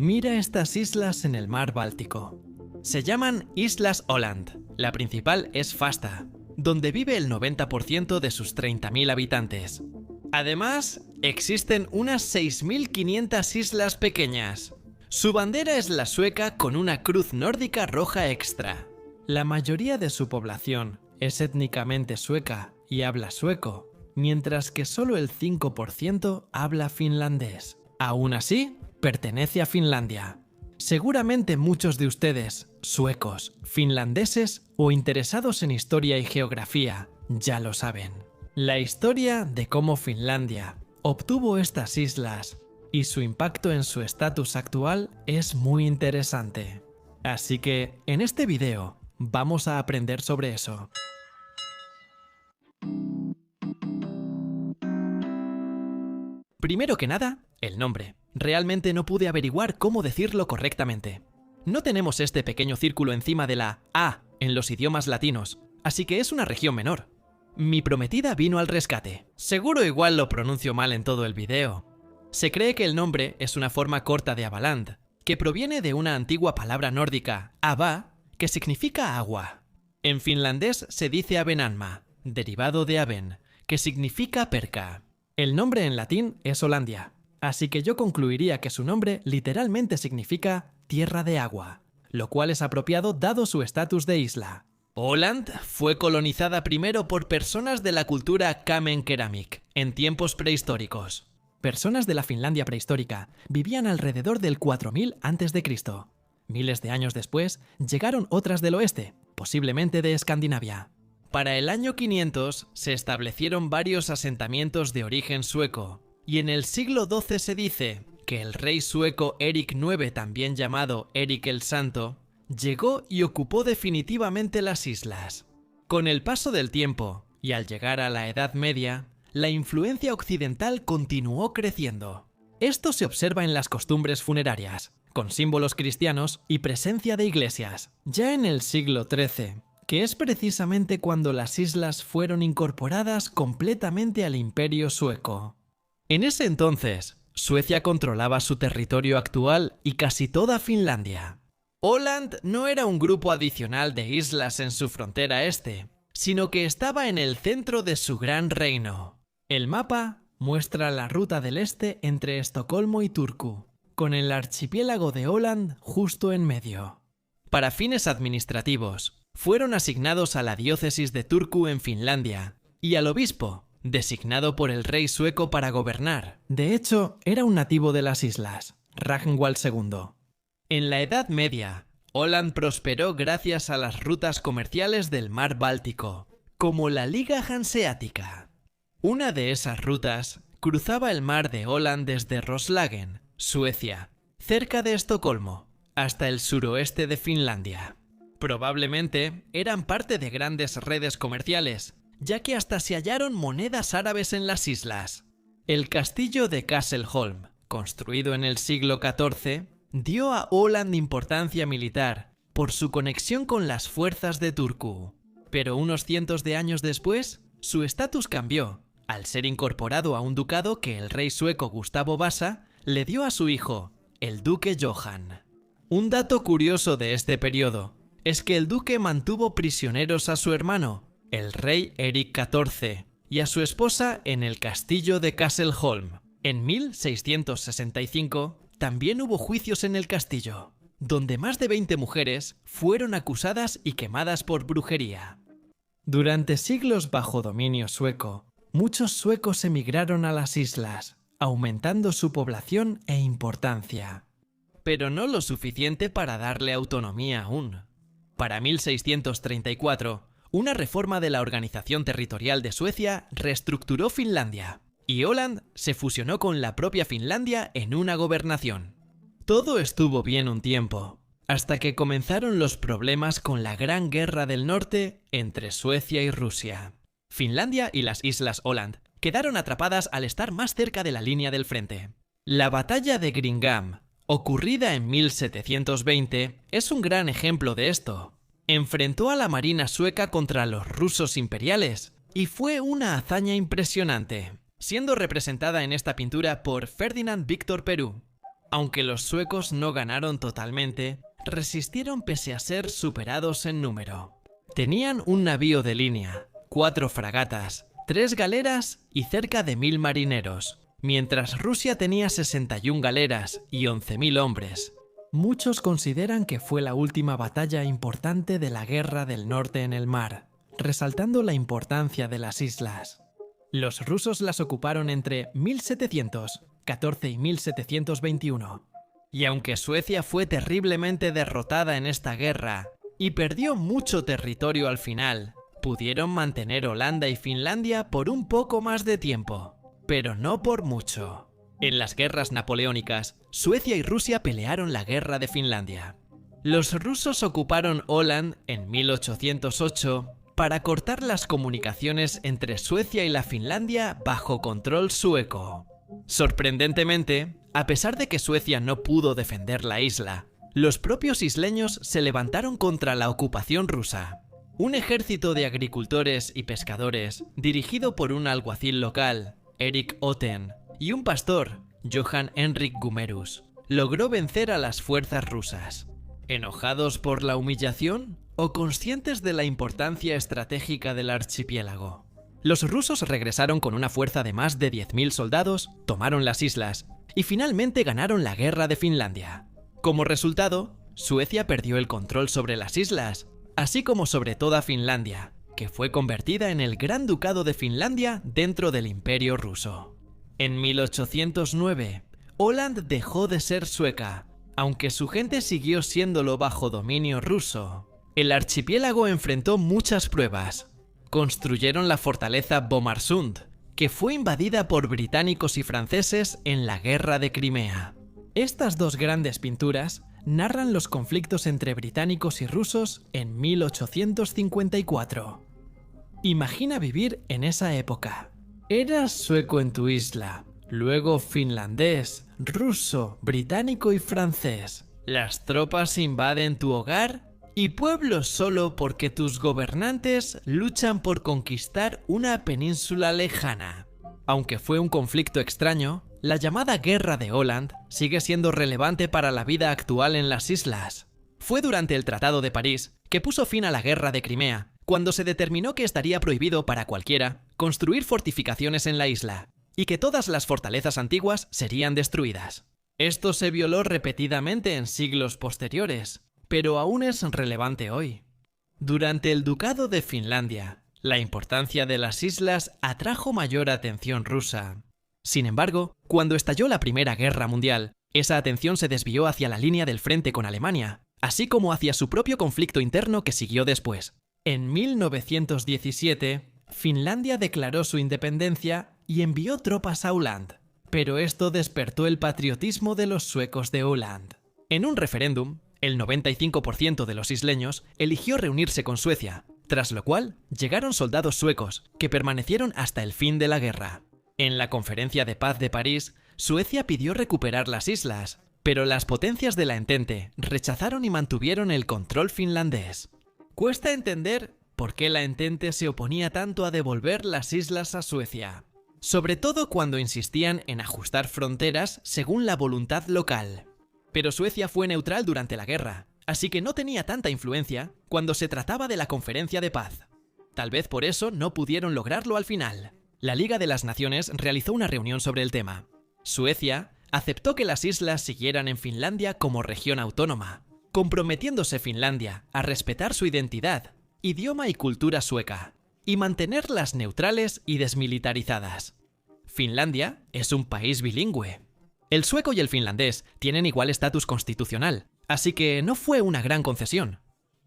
Mira estas islas en el mar Báltico. Se llaman Islas Åland. La principal es Fasta, donde vive el 90% de sus 30.000 habitantes. Además, existen unas 6.500 islas pequeñas. Su bandera es la sueca con una cruz nórdica roja extra. La mayoría de su población es étnicamente sueca y habla sueco, mientras que solo el 5% habla finlandés. Aún así, pertenece a Finlandia. Seguramente muchos de ustedes, suecos, finlandeses o interesados en historia y geografía, ya lo saben. La historia de cómo Finlandia obtuvo estas islas y su impacto en su estatus actual es muy interesante. Así que, en este video, vamos a aprender sobre eso. Primero que nada, el nombre. Realmente no pude averiguar cómo decirlo correctamente. No tenemos este pequeño círculo encima de la A en los idiomas latinos, así que es una región menor. Mi prometida vino al rescate. Seguro igual lo pronuncio mal en todo el video. Se cree que el nombre es una forma corta de Avaland, que proviene de una antigua palabra nórdica, ava, que significa agua. En finlandés se dice Avenanma, derivado de Aven, que significa perca. El nombre en latín es Hollandia, así que yo concluiría que su nombre literalmente significa tierra de agua, lo cual es apropiado dado su estatus de isla. Åland fue colonizada primero por personas de la cultura Kamen Keramik en tiempos prehistóricos. Personas de la Finlandia prehistórica vivían alrededor del 4000 a.C. Miles de años después llegaron otras del oeste, posiblemente de Escandinavia. Para el año 500 se establecieron varios asentamientos de origen sueco, y en el siglo XII se dice que el rey sueco Erik IX, también llamado Erik el Santo, llegó y ocupó definitivamente las islas. Con el paso del tiempo, y al llegar a la Edad Media, la influencia occidental continuó creciendo. Esto se observa en las costumbres funerarias, con símbolos cristianos y presencia de iglesias. Ya en el siglo XIII, que es precisamente cuando las islas fueron incorporadas completamente al Imperio sueco. En ese entonces, Suecia controlaba su territorio actual y casi toda Finlandia. Åland no era un grupo adicional de islas en su frontera este, sino que estaba en el centro de su gran reino. El mapa muestra la ruta del este entre Estocolmo y Turku, con el archipiélago de Åland justo en medio. Para fines administrativos, fueron asignados a la diócesis de Turku en Finlandia y al obispo, designado por el rey sueco para gobernar. De hecho, era un nativo de las islas, Ragnvald II. En la Edad Media, Åland prosperó gracias a las rutas comerciales del mar Báltico, como la Liga Hanseática. Una de esas rutas cruzaba el mar de Åland desde Roslagen, Suecia, cerca de Estocolmo, hasta el suroeste de Finlandia. Probablemente eran parte de grandes redes comerciales, ya que hasta se hallaron monedas árabes en las islas. El castillo de Kastelholm, construido en el siglo XIV, dio a Åland importancia militar por su conexión con las fuerzas de Turku. Pero unos cientos de años después, su estatus cambió, al ser incorporado a un ducado que el rey sueco Gustavo Vasa le dio a su hijo, el duque Johan. Un dato curioso de este periodo es que el duque mantuvo prisioneros a su hermano, el rey Erik XIV, y a su esposa en el castillo de Kastelholm. En 1665 también hubo juicios en el castillo, donde más de 20 mujeres fueron acusadas y quemadas por brujería. Durante siglos bajo dominio sueco, muchos suecos emigraron a las islas, aumentando su población e importancia. Pero no lo suficiente para darle autonomía aún. Para 1634, una reforma de la organización territorial de Suecia reestructuró Finlandia, y Åland se fusionó con la propia Finlandia en una gobernación. Todo estuvo bien un tiempo, hasta que comenzaron los problemas con la Gran Guerra del Norte entre Suecia y Rusia. Finlandia y las Islas Åland quedaron atrapadas al estar más cerca de la línea del frente. La batalla de Gringam, ocurrida en 1720, es un gran ejemplo de esto. Enfrentó a la marina sueca contra los rusos imperiales, y fue una hazaña impresionante, siendo representada en esta pintura por Ferdinand Victor Perú. Aunque los suecos no ganaron totalmente, resistieron pese a ser superados en número. Tenían un navío de línea, 4 fragatas, 3 galeras y cerca de 1000 marineros, mientras Rusia tenía 61 galeras y 11.000 hombres. Muchos consideran que fue la última batalla importante de la Guerra del Norte en el mar, resaltando la importancia de las islas. Los rusos las ocuparon entre 1714 y 1721. Y aunque Suecia fue terriblemente derrotada en esta guerra y perdió mucho territorio al final, pudieron mantener Holanda y Finlandia por un poco más de tiempo, pero no por mucho. En las guerras napoleónicas, Suecia y Rusia pelearon la guerra de Finlandia. Los rusos ocuparon Åland en 1808 para cortar las comunicaciones entre Suecia y la Finlandia bajo control sueco. Sorprendentemente, a pesar de que Suecia no pudo defender la isla, los propios isleños se levantaron contra la ocupación rusa. Un ejército de agricultores y pescadores, dirigido por un alguacil local, Erik Otten, y un pastor, Johan Henrik Gumerus, logró vencer a las fuerzas rusas. ¿Enojados por la humillación o conscientes de la importancia estratégica del archipiélago? Los rusos regresaron con una fuerza de más de 10.000 soldados, tomaron las islas y finalmente ganaron la guerra de Finlandia. Como resultado, Suecia perdió el control sobre las islas, así como sobre toda Finlandia, que fue convertida en el Gran Ducado de Finlandia dentro del Imperio ruso. En 1809, Åland dejó de ser sueca, aunque su gente siguió siéndolo bajo dominio ruso. El archipiélago enfrentó muchas pruebas. Construyeron la fortaleza Bomarsund, que fue invadida por británicos y franceses en la Guerra de Crimea. Estas dos grandes pinturas narran los conflictos entre británicos y rusos en 1854. Imagina vivir en esa época. Eras sueco en tu isla, luego finlandés, ruso, británico y francés. Las tropas invaden tu hogar y pueblos solo porque tus gobernantes luchan por conquistar una península lejana. Aunque fue un conflicto extraño, la llamada Guerra de Åland sigue siendo relevante para la vida actual en las islas. Fue durante el Tratado de París que puso fin a la Guerra de Crimea, cuando se determinó que estaría prohibido para cualquiera construir fortificaciones en la isla, y que todas las fortalezas antiguas serían destruidas. Esto se violó repetidamente en siglos posteriores, pero aún es relevante hoy. Durante el Ducado de Finlandia, la importancia de las islas atrajo mayor atención rusa. Sin embargo, cuando estalló la Primera Guerra Mundial, esa atención se desvió hacia la línea del frente con Alemania, así como hacia su propio conflicto interno que siguió después. En 1917, Finlandia declaró su independencia y envió tropas a Åland, pero esto despertó el patriotismo de los suecos de Åland. En un referéndum, el 95% de los isleños eligió reunirse con Suecia, tras lo cual llegaron soldados suecos que permanecieron hasta el fin de la guerra. En la Conferencia de Paz de París, Suecia pidió recuperar las islas, pero las potencias de la Entente rechazaron y mantuvieron el control finlandés. Cuesta entender por qué la Entente se oponía tanto a devolver las islas a Suecia, sobre todo cuando insistían en ajustar fronteras según la voluntad local. Pero Suecia fue neutral durante la guerra, así que no tenía tanta influencia cuando se trataba de la Conferencia de Paz. Tal vez por eso no pudieron lograrlo al final. La Liga de las Naciones realizó una reunión sobre el tema. Suecia aceptó que las islas siguieran en Finlandia como región autónoma, comprometiéndose Finlandia a respetar su identidad, idioma y cultura sueca, y mantenerlas neutrales y desmilitarizadas. Finlandia es un país bilingüe. El sueco y el finlandés tienen igual estatus constitucional, así que no fue una gran concesión.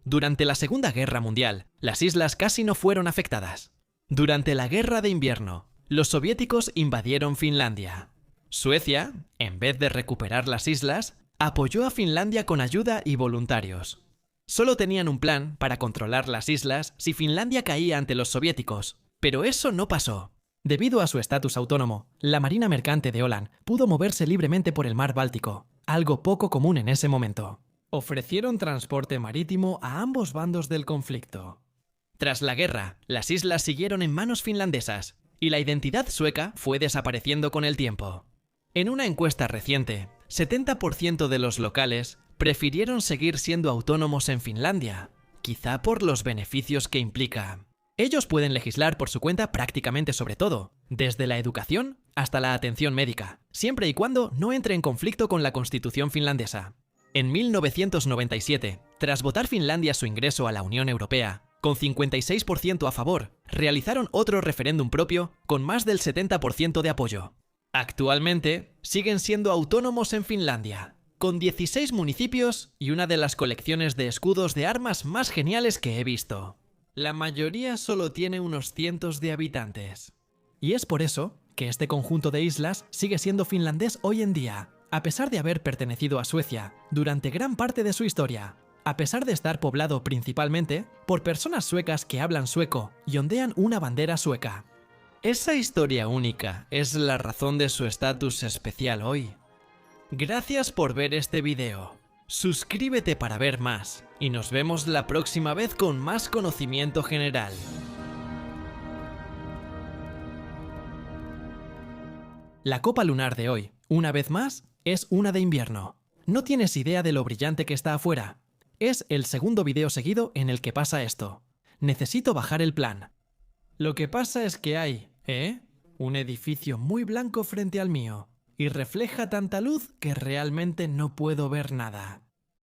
Durante la Segunda Guerra Mundial, las islas casi no fueron afectadas. Durante la Guerra de Invierno, los soviéticos invadieron Finlandia. Suecia, en vez de recuperar las islas, apoyó a Finlandia con ayuda y voluntarios. Solo tenían un plan para controlar las islas si Finlandia caía ante los soviéticos, pero eso no pasó. Debido a su estatus autónomo, la marina mercante de Åland pudo moverse libremente por el mar Báltico, algo poco común en ese momento. Ofrecieron transporte marítimo a ambos bandos del conflicto. Tras la guerra, las islas siguieron en manos finlandesas y la identidad sueca fue desapareciendo con el tiempo. En una encuesta reciente, 70% de los locales prefirieron seguir siendo autónomos en Finlandia, quizá por los beneficios que implica. Ellos pueden legislar por su cuenta prácticamente sobre todo, desde la educación hasta la atención médica, siempre y cuando no entre en conflicto con la constitución finlandesa. En 1997, tras votar Finlandia su ingreso a la Unión Europea, con 56% a favor, realizaron otro referéndum propio con más del 70% de apoyo. Actualmente, siguen siendo autónomos en Finlandia, con 16 municipios y una de las colecciones de escudos de armas más geniales que he visto. La mayoría solo tiene unos cientos de habitantes. Y es por eso que este conjunto de islas sigue siendo finlandés hoy en día, a pesar de haber pertenecido a Suecia durante gran parte de su historia, a pesar de estar poblado principalmente por personas suecas que hablan sueco y ondean una bandera sueca. Esa historia única es la razón de su estatus especial hoy. Gracias por ver este video. Suscríbete para ver más y nos vemos la próxima vez con más conocimiento general. La copa lunar de hoy, una vez más, es una de invierno. No tienes idea de lo brillante que está afuera. Es el segundo video seguido en el que pasa esto. Necesito bajar el plan. Lo que pasa es que hay, un edificio muy blanco frente al mío, y refleja tanta luz que realmente no puedo ver nada.